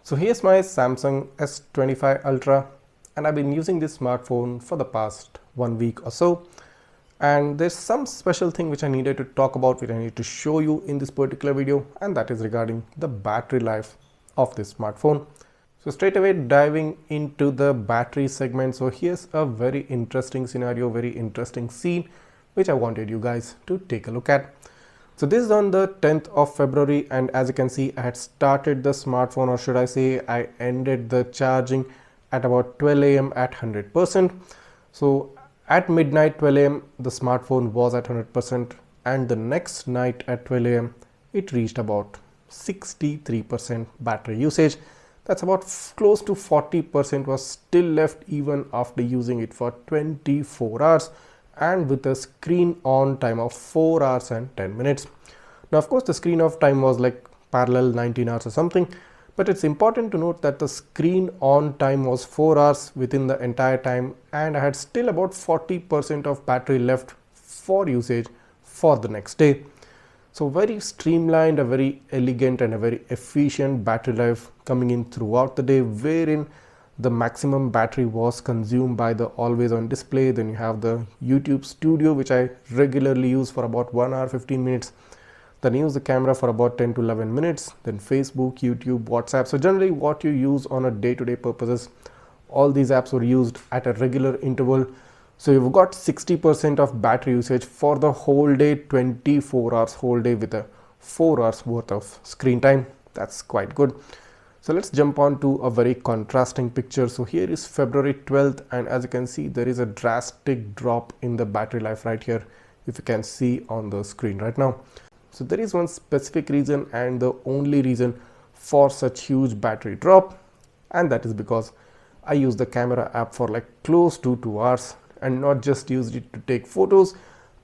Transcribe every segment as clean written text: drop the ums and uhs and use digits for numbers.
So here's my Samsung S25 Ultra, and I've been using this smartphone for the past 1 week or so. And there's some special thing which I needed to talk about, which I need to show you in this particular video, and that is regarding the battery life of this smartphone. So straight away diving into the battery segment. So here's a very interesting scenario, very interesting scene, which I wanted you guys to take a look at. So this is on the 10th of February, and as you can see, I had started the smartphone, or should I say I ended the charging at about 12 a.m. at 100%. So at midnight 12 a.m. the smartphone was at 100%, and the next night at 12 a.m. it reached about 63% battery usage. That's about close to 40% was still left even after using it for 24 hours. And with a screen on time of 4 hours and 10 minutes. Now, of course, the screen off time was like parallel 19 hours or something, but it's important to note that the screen on time was 4 hours within the entire time, and I had still about 40% of battery left for usage for the next day. So very streamlined, a very elegant and a very efficient battery life coming in throughout the day, wherein the maximum battery was consumed by the always on display. Then you have the YouTube Studio, which I regularly use for about 1 hour 15 minutes. Then use the camera for about 10 to 11 minutes. Then Facebook, YouTube, WhatsApp. So generally what you use on a day-to-day purposes, all these apps were used at a regular interval. So you've got 60% of battery usage for the whole day, 24 hours whole day with a 4 hours worth of screen time. That's quite good. So let's jump on to a very contrasting picture. So here is February 12th, and as you can see, there is a drastic drop in the battery life right here, if you can see on the screen right now. So there is one specific reason, and the only reason for such huge battery drop, and that is because I use the camera app for like close to 2 hours, and not just used it to take photos.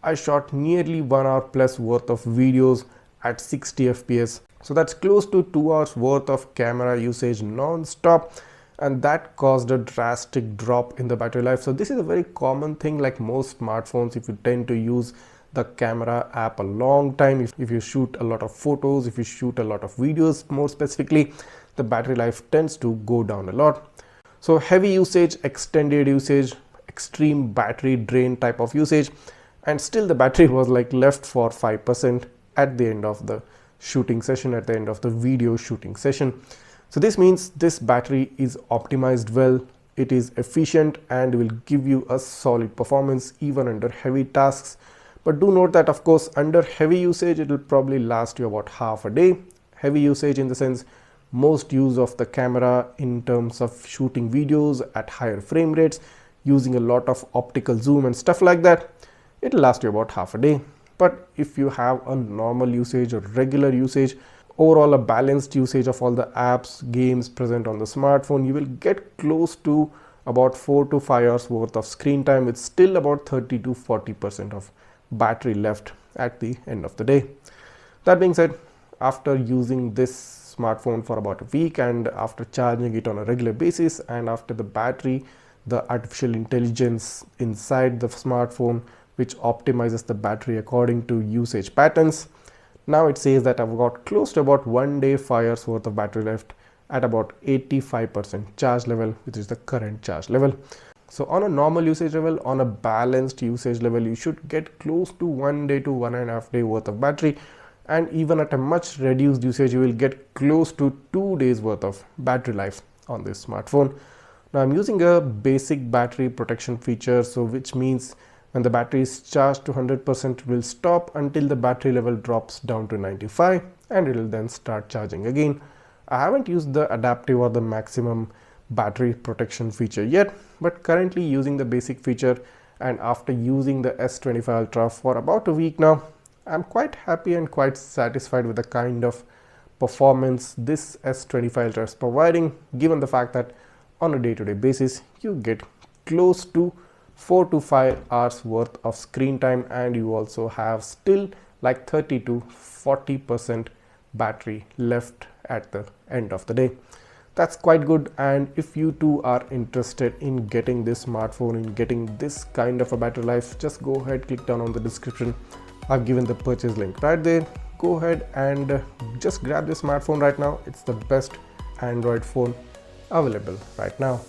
I shot nearly 1 hour plus worth of videos at 60 fps. So that's close to 2 hours worth of camera usage non-stop, and that caused a drastic drop in the battery life. So this is a very common thing, like most smartphones. If you tend to use the camera app a long time, if you shoot a lot of photos, if you shoot a lot of videos more specifically, the battery life tends to go down a lot. So heavy usage, extended usage, extreme battery drain type of usage, and still the battery was like left for 5% at the end of the shooting session, at the end of the video shooting session. So this means this battery is optimized well, it is efficient, and will give you a solid performance even under heavy tasks. But do note that of course under heavy usage it will probably last you about half a day. Heavy usage in the sense most use of the camera in terms of shooting videos at higher frame rates, using a lot of optical zoom and stuff like that, it will last you about half a day. But if you have a normal usage or regular usage, overall a balanced usage of all the apps, games present on the smartphone, you will get close to about 4 to 5 hours worth of screen time with still about 30 to 40% of battery left at the end of the day. That being said, after using this smartphone for about a week, and after charging it on a regular basis, and after the battery, the artificial intelligence inside the smartphone which optimizes the battery according to usage patterns, now it says that I've got close to about 1 day 5 hours worth of battery left at about 85% charge level, which is the current charge level. So on a normal usage level, on a balanced usage level, you should get close to 1 day to 1.5 day worth of battery, and even at a much reduced usage you will get close to 2 days worth of battery life on this smartphone. Now I'm using a basic battery protection feature, so which means when the battery is charged to 100%, it will stop until the battery level drops down to 95, and it will then start charging again. I haven't used the adaptive or the maximum battery protection feature yet, but currently using the basic feature, and after using the S25 Ultra for about a week now, I'm quite happy and quite satisfied with the kind of performance this S25 Ultra is providing, given the fact that on a day-to-day basis you get close to 4 to 5 hours worth of screen time, and you also have still like 30 to 40% battery left at the end of the day. That's quite good, and if you too are interested in getting this smartphone, in getting this kind of a battery life, just go ahead, click down on the description. I've given the purchase link right there. Go ahead and just grab this smartphone right now. It's the best Android phone available right now.